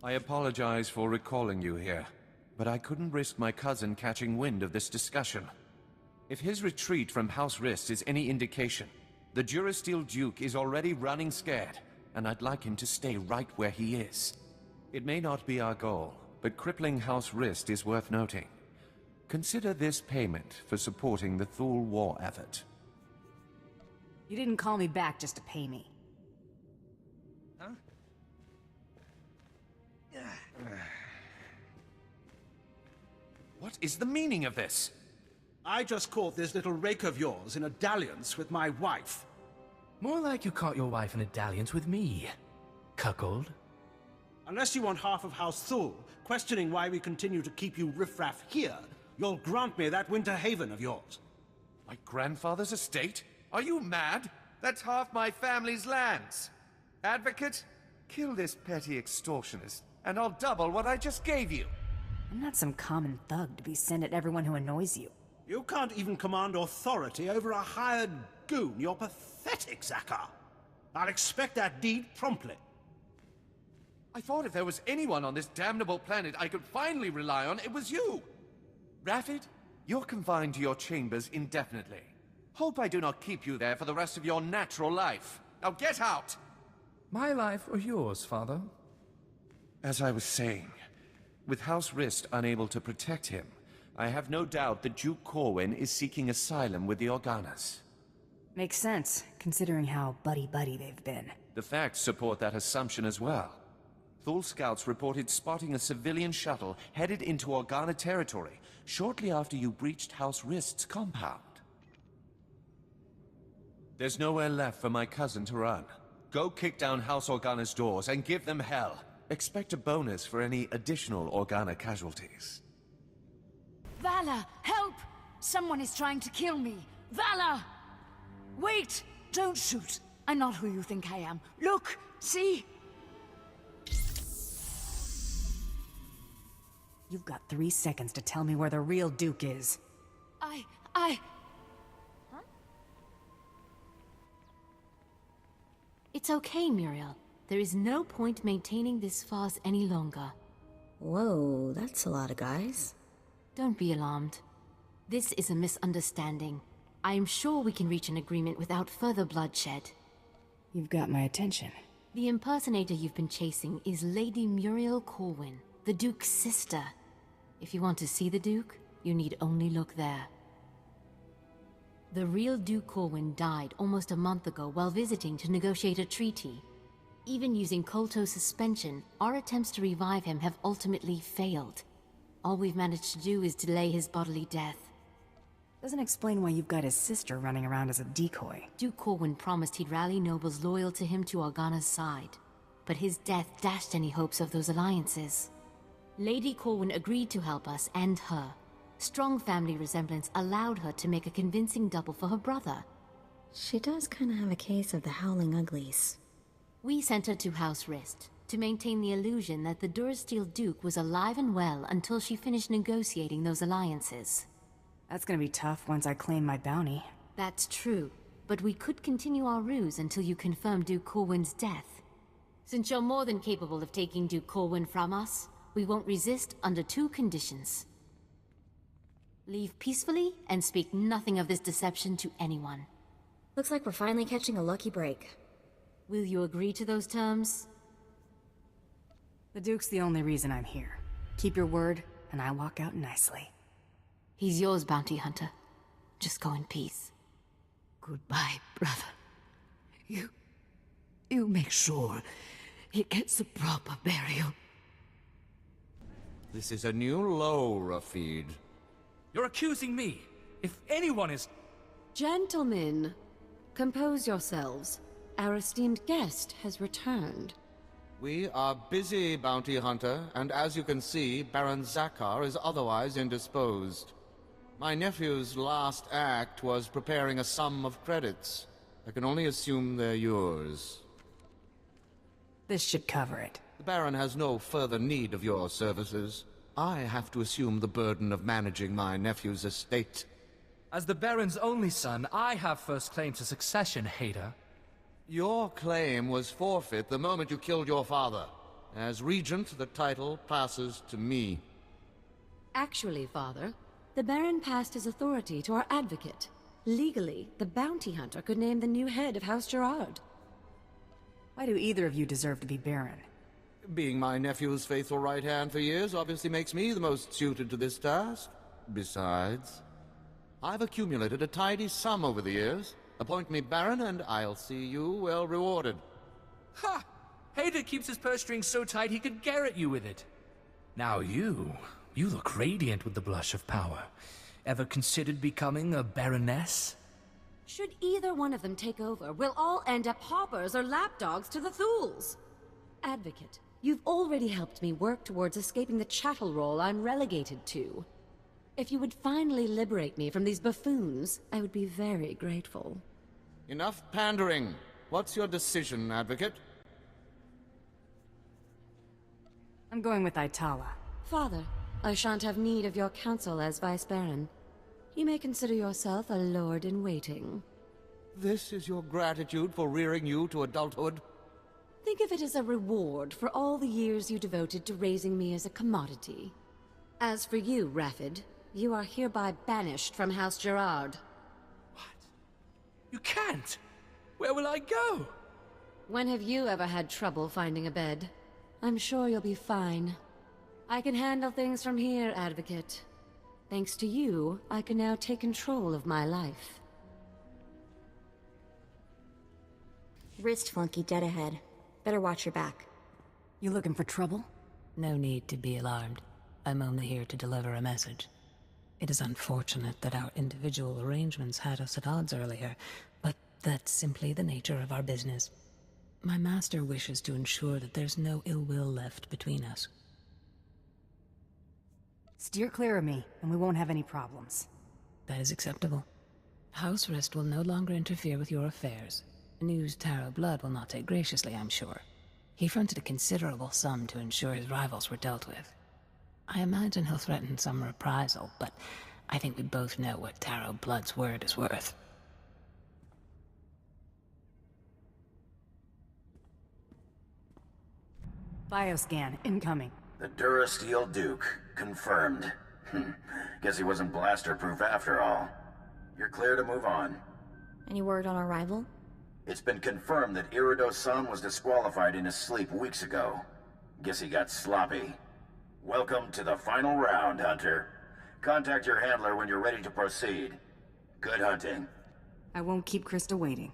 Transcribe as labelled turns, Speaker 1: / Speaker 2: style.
Speaker 1: I apologize for recalling you here, but I couldn't risk my cousin catching wind of this discussion. If his retreat from House Rist is any indication, the Durasteel Duke is already running scared, and I'd like him to stay right where he is. It may not be our goal, but crippling House Rist is worth noting. Consider this payment for supporting the Thule war effort.
Speaker 2: You didn't call me back just to pay me.
Speaker 3: Huh?
Speaker 1: What is the meaning of this?
Speaker 3: I just caught this little rake of yours in a dalliance with my wife.
Speaker 4: More like you caught your wife in a dalliance with me, cuckold.
Speaker 3: Unless you want half of House Thule questioning why we continue to keep you riffraff here, you'll grant me that winter haven of yours.
Speaker 1: My grandfather's estate? Are you mad? That's half my family's lands. Advocate, kill this petty extortionist, and I'll double what I just gave you.
Speaker 2: I'm not some common thug to be sent at everyone who annoys you.
Speaker 3: You can't even command authority over a hired goon. You're pathetic, Zakar. I'll expect that deed promptly.
Speaker 1: I thought if there was anyone on this damnable planet I could finally rely on, it was you. Raffid, you're confined to your chambers indefinitely. Hope I do not keep you there for the rest of your natural life. Now get out!
Speaker 4: My life or yours, father?
Speaker 1: As I was saying, with House Rist unable to protect him, I have no doubt that Duke Corwin is seeking asylum with the Organas.
Speaker 2: Makes sense, considering how buddy-buddy they've been.
Speaker 1: The facts support that assumption as well. Thule scouts reported spotting a civilian shuttle headed into Organa territory shortly after you breached House Rist's compound. There's nowhere left for my cousin to run. Go kick down House Organa's doors and give them hell. Expect a bonus for any additional Organa casualties.
Speaker 5: Vala, help! Someone is trying to kill me. Vala! Wait! Don't shoot. I'm not who you think I am. Look! See?
Speaker 2: You've got 3 seconds to tell me where the real Duke is.
Speaker 5: Huh?
Speaker 6: It's okay, Muriel. There is no point maintaining this farce any longer.
Speaker 7: Whoa, that's a lot of guys.
Speaker 6: Don't be alarmed. This is a misunderstanding. I am sure we can reach an agreement without further bloodshed.
Speaker 2: You've got my attention.
Speaker 6: The impersonator you've been chasing is Lady Muriel Corwin, the Duke's sister. If you want to see the Duke, you need only look there. The real Duke Corwin died almost a month ago while visiting to negotiate a treaty. Even using Kolto suspension, our attempts to revive him have ultimately failed. All we've managed to do is delay his bodily death.
Speaker 2: Doesn't explain why you've got his sister running around as a decoy.
Speaker 6: Duke Corwin promised he'd rally nobles loyal to him to Organa's side, but his death dashed any hopes of those alliances. Lady Corwin agreed to help us and her. Strong family resemblance allowed her to make a convincing double for her brother.
Speaker 7: She does kind of have a case of the Howling Uglies.
Speaker 6: We sent her to House Rist to maintain the illusion that the Durasteel Duke was alive and well until she finished negotiating those alliances.
Speaker 2: That's gonna be tough once I claim my bounty.
Speaker 6: That's true, but we could continue our ruse until you confirm Duke Corwin's death. Since you're more than capable of taking Duke Corwin from us, we won't resist under 2 conditions. Leave peacefully and speak nothing of this deception to anyone.
Speaker 7: Looks like we're finally catching a lucky break.
Speaker 6: Will you agree to those terms?
Speaker 2: The Duke's the only reason I'm here. Keep your word, and I walk out nicely.
Speaker 6: He's yours, bounty hunter. Just go in peace.
Speaker 5: Goodbye, brother. You make sure it gets a proper burial.
Speaker 8: This is a new low, Rafid.
Speaker 4: You're accusing me. If anyone is...
Speaker 9: Gentlemen, compose yourselves. Our esteemed guest has returned.
Speaker 8: We are busy, bounty hunter, and as you can see, Baron Zakar is otherwise indisposed. My nephew's last act was preparing a sum of credits. I can only assume they're yours.
Speaker 2: This should cover it.
Speaker 8: The Baron has no further need of your services. I have to assume the burden of managing my nephew's estate.
Speaker 4: As the Baron's only son, I have first claim to succession, hater.
Speaker 8: Your claim was forfeit the moment you killed your father. As Regent, the title passes to me.
Speaker 9: Actually, Father, the Baron passed his authority to our advocate. Legally, the bounty hunter could name the new head of House Gerard.
Speaker 2: Why do either of you deserve to be Baron?
Speaker 8: Being my nephew's faithful right hand for years obviously makes me the most suited to this task. Besides, I've accumulated a tidy sum over the years. Appoint me Baron and I'll see you well rewarded.
Speaker 4: Ha! Hayter keeps his purse strings so tight he could garrote you with it. Now you look radiant with the blush of power. Ever considered becoming a Baroness?
Speaker 9: Should either one of them take over, we'll all end up paupers or lapdogs to the Thools. Advocate, you've already helped me work towards escaping the chattel role I'm relegated to. If you would finally liberate me from these buffoons, I would be very grateful.
Speaker 8: Enough pandering. What's your decision, Advocate?
Speaker 2: I'm going with Itala.
Speaker 9: Father, I shan't have need of your counsel as Vice Baron. You may consider yourself a lord-in-waiting.
Speaker 8: This is your gratitude for rearing you to adulthood?
Speaker 9: Think of it as a reward for all the years you devoted to raising me as a commodity. As for you, Raffid, you are hereby banished from House Gerard.
Speaker 4: What? You can't! Where will I go?
Speaker 9: When have you ever had trouble finding a bed? I'm sure you'll be fine. I can handle things from here, Advocate. Thanks to you, I can now take control of my life.
Speaker 7: Wrist flunky dead ahead. Better watch your back.
Speaker 2: You looking for trouble?
Speaker 6: No need to be alarmed. I'm only here to deliver a message. It is unfortunate that our individual arrangements had us at odds earlier, but that's simply the nature of our business. My master wishes to ensure that there's no ill will left between us.
Speaker 2: Steer clear of me, and we won't have any problems.
Speaker 6: That is acceptable. House Rist will no longer interfere with your affairs. News Taro Blood will not take graciously, I'm sure. He fronted a considerable sum to ensure his rivals were dealt with. I imagine he'll threaten some reprisal, but I think we both know what Taro Blood's word is worth.
Speaker 2: Bioscan, incoming.
Speaker 10: The Durasteel Duke. Confirmed. Guess he wasn't blaster-proof after all. You're clear to move on.
Speaker 7: Any word on our rival?
Speaker 10: It's been confirmed that Irido-san was disqualified in his sleep weeks ago. Guess he got sloppy. Welcome to the final round, Hunter. Contact your handler when you're ready to proceed. Good hunting.
Speaker 2: I won't keep Krista waiting.